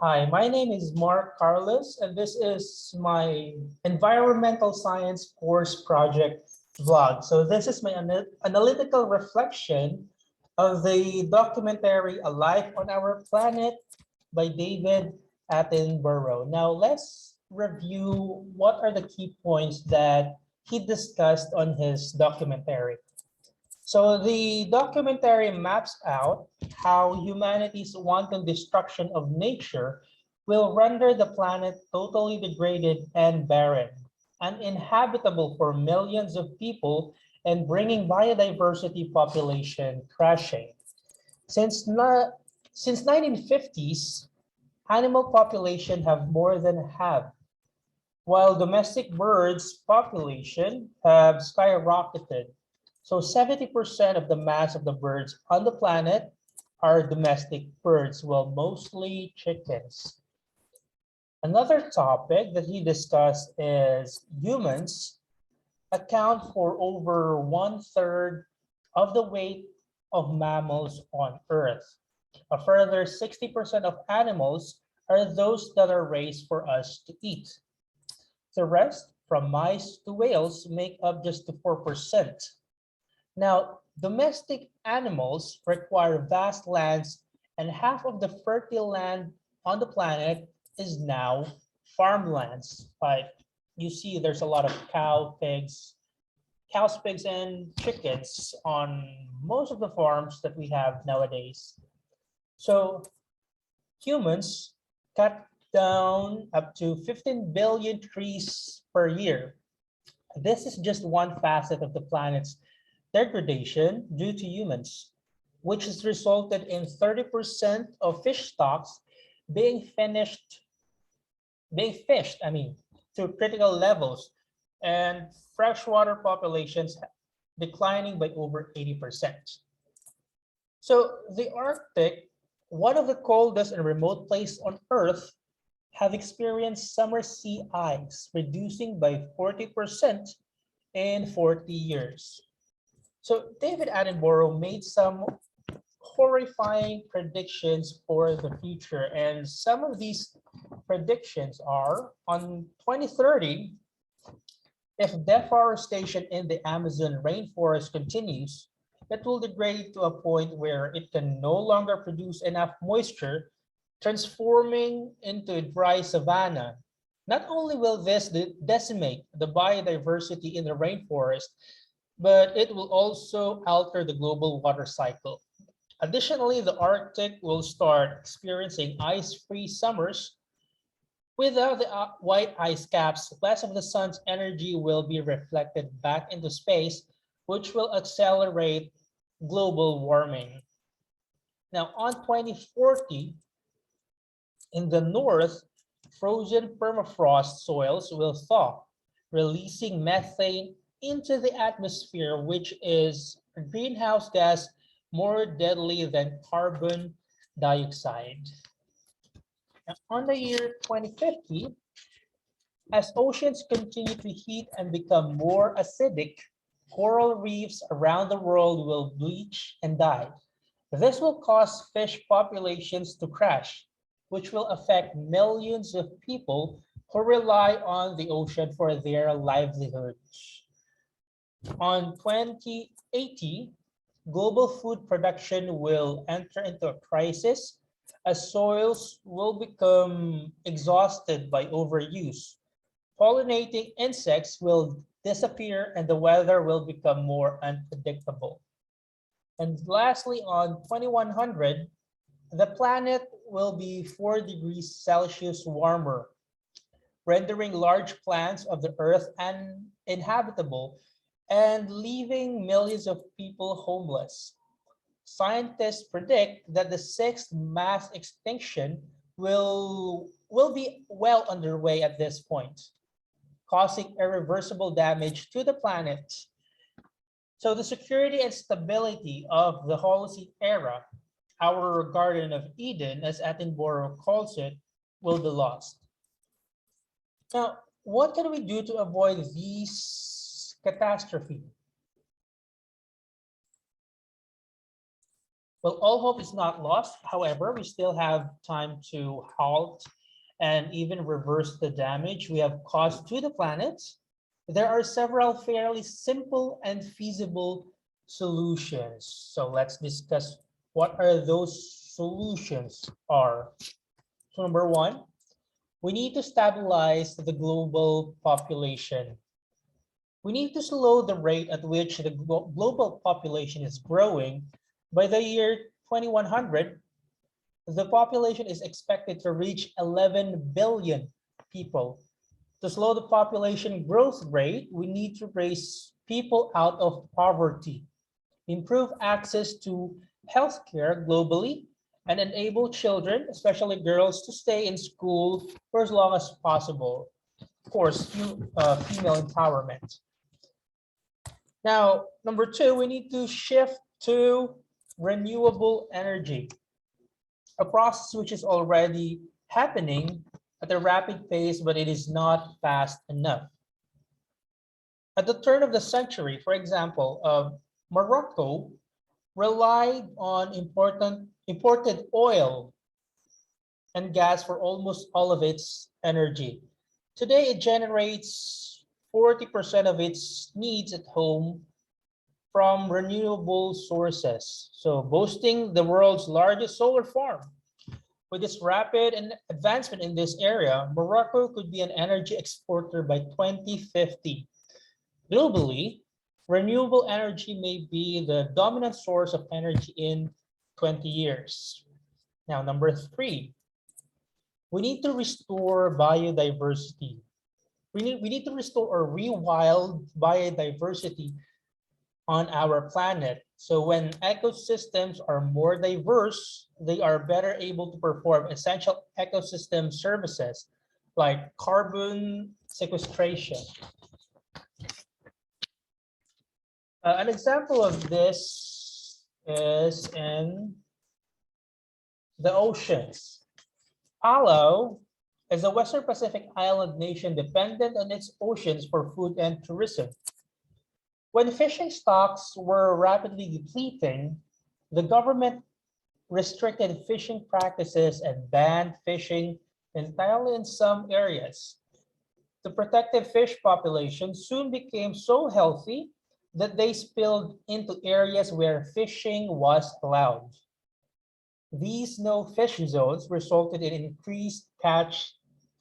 Hi, my name is Mark Carlos, and this is my environmental science course project vlog. So this is my analytical reflection of the documentary A Life on Our Planet by David Attenborough. Now let's review what are the key points that he discussed on his documentary. So the documentary maps out how humanity's wanton destruction of nature will render the planet totally degraded and barren, uninhabitable for millions of people, and bringing biodiversity population crashing. Since, since 1950s, animal population have more than halved, while domestic birds population have skyrocketed. So 70% of the mass of the birds on the planet are domestic birds, well, mostly chickens. Another topic that he discussed is humans account for over 1/3 of the weight of mammals on Earth. A further 60% of animals are those that are raised for us to eat. The rest, from mice to whales, make up just 4%. Now, domestic animals require vast lands, and half of the fertile land on the planet is now farmlands. Like you see, there's a lot of cows, pigs, and chickens on most of the farms that we have nowadays. So humans cut down up to 15 billion trees per year. This is just one facet of the planet's degradation due to humans, which has resulted in 30% of fish stocks being fished, through critical levels, and freshwater populations declining by over 80%. So the Arctic, one of the coldest and remote places on Earth, have experienced summer sea ice reducing by 40% in 40 years. So David Attenborough made some horrifying predictions for the future, and some of these predictions are on 2030, if deforestation in the Amazon rainforest continues, it will degrade to a point where it can no longer produce enough moisture, transforming into a dry savanna. Not only will this decimate the biodiversity in the rainforest, but it will also alter the global water cycle. Additionally, the Arctic will start experiencing ice-free summers. Without the white ice caps, less of the sun's energy will be reflected back into space, which will accelerate global warming. Now, on 2040, in the north, frozen permafrost soils will thaw, releasing methane into the atmosphere, which is a greenhouse gas more deadly than carbon dioxide. Now, on the year 2050, as oceans continue to heat and become more acidic, coral reefs around the world will bleach and die. This will cause fish populations to crash, which will affect millions of people who rely on the ocean for their livelihoods. On 2080, global food production will enter into a crisis as soils will become exhausted by overuse. Pollinating insects will disappear and the weather will become more unpredictable. And lastly, on 2100, the planet will be 4 degrees Celsius warmer, rendering large plants of the Earth uninhabitable and leaving millions of people homeless. Scientists predict that the sixth mass extinction will be well underway at this point, causing irreversible damage to the planet. So the security and stability of the Holocene era, our Garden of Eden, as Attenborough calls it, will be lost. Now, what can we do to avoid these catastrophes? Well, all hope is not lost. However, we still have time to halt and even reverse the damage we have caused to the planet. There are several fairly simple and feasible solutions. So let's discuss what are those solutions are. So number one, we need to stabilize the global population. We need to slow the rate at which the global population is growing. By the year 2100, the population is expected to reach 11 billion people. To slow the population growth rate, we need to raise people out of poverty, improve access to healthcare globally, and enable children, especially girls, to stay in school for as long as possible. Of course, female empowerment. Now, number two, we need to shift to renewable energy, a process which is already happening at a rapid pace, but it is not fast enough. At the turn of the century, for example, Morocco relied on imported oil and gas for almost all of its energy. Today, it generates 40% of its needs at home from renewable sources, so boasting the world's largest solar farm. With its rapid advancement in this area, Morocco could be an energy exporter by 2050. Globally, renewable energy may be the dominant source of energy in 20 years. Now, number three, we need to restore biodiversity. We need to restore or rewild biodiversity on our planet. So when ecosystems are more diverse, they are better able to perform essential ecosystem services like carbon sequestration. An example of this is in the oceans. Palau is a Western Pacific island nation dependent on its oceans for food and tourism. When fishing stocks were rapidly depleting, the government restricted fishing practices and banned fishing entirely in some areas. The protected fish population soon became so healthy that they spilled into areas where fishing was allowed. These no-fish zones resulted in increased catch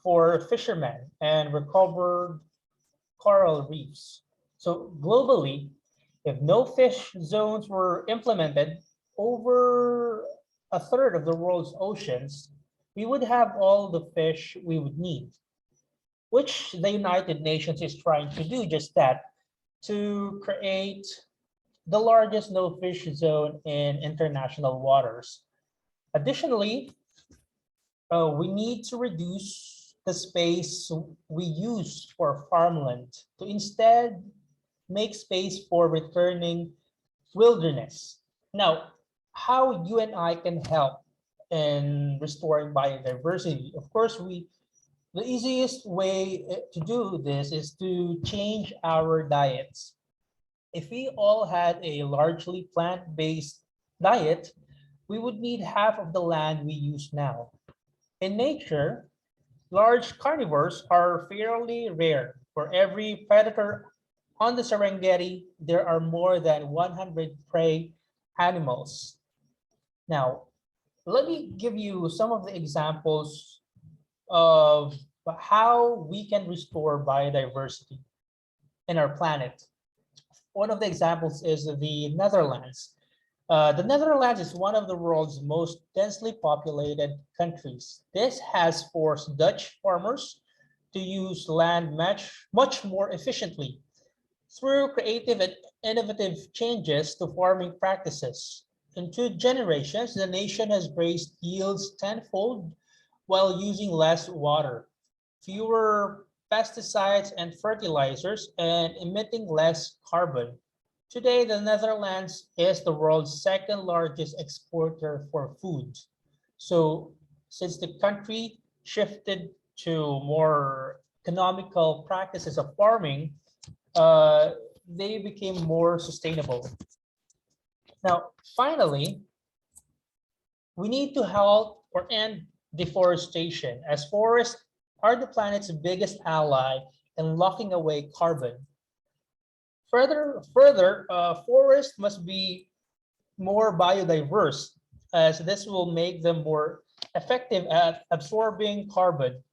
for fishermen and recovered coral reefs. So globally, if no fish zones were implemented over a third of the world's oceans, we would have all the fish we would need, which the United Nations is trying to do just that, to create the largest no-fish zone in international waters. Additionally, we need to reduce the space we use for farmland to instead make space for returning wilderness. Now, how you and I can help in restoring biodiversity? Of course, the easiest way to do this is to change our diets. If we all had a largely plant-based diet, we would need half of the land we use now. In nature, large carnivores are fairly rare. For every predator on the Serengeti, there are more than 100 prey animals. Now, let me give you some of the examples of how we can restore biodiversity in our planet. One of the examples is the Netherlands. The Netherlands is one of the world's most densely populated countries. This has forced Dutch farmers to use land much more efficiently through creative and innovative changes to farming practices. In 2 generations, the nation has raised yields tenfold while using less water, fewer pesticides and fertilizers, and emitting less carbon. Today, the Netherlands is the world's second largest exporter for food. So since the country shifted to more economical practices of farming, they became more sustainable. Now, finally, we need to halt or end deforestation, as forests are the planet's biggest ally in locking away carbon. Further, forests must be more biodiverse, as this will make them more effective at absorbing carbon.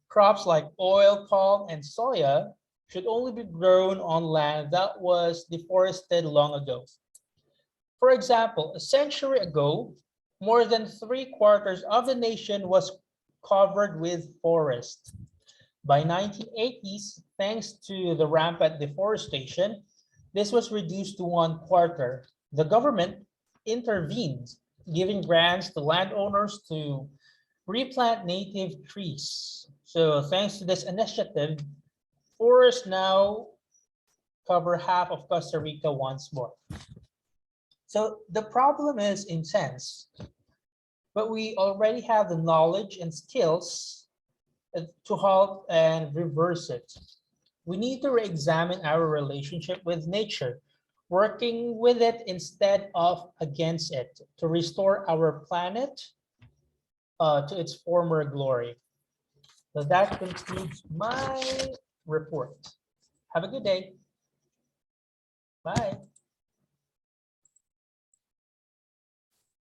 Crops like oil palm and soya should only be grown on land that was deforested long ago. For example, a century ago, more than 3/4 of the nation was covered with forest. By 1980s, thanks to the rampant deforestation, this was reduced to 1/4. The government intervened, giving grants to landowners to replant native trees. So thanks to this initiative, forests now cover half of Costa Rica once more. So the problem is intense, but we already have the knowledge and skills to halt and reverse it. We need to re-examine our relationship with nature, working with it instead of against it, to restore our planet to its former glory. So that concludes my report. Have a good day. Bye.